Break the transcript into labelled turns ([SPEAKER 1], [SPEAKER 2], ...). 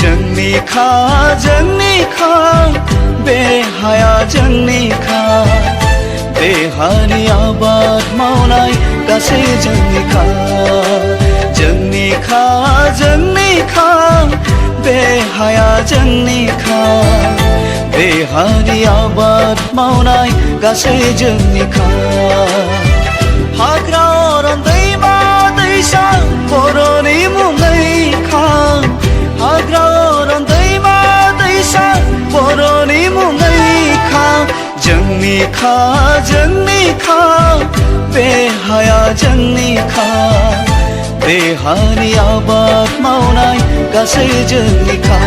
[SPEAKER 1] जोंनिखा बे हाया जोंनिखा देहानि आबाद मावनाय गासै जोंनिखा बे हाया जोंनिखा देहानि आबाद मावनाय गासै जोंनिखा हाग्रा अरन दैमा दैसा बर'नि मुङैखा हाग्रा अरन दैमा दैसा बर'नि मुङैखा जोंनिखा बे हाया जोंनिखा देहानि आबाद मावनाय गासै जोंनिखा।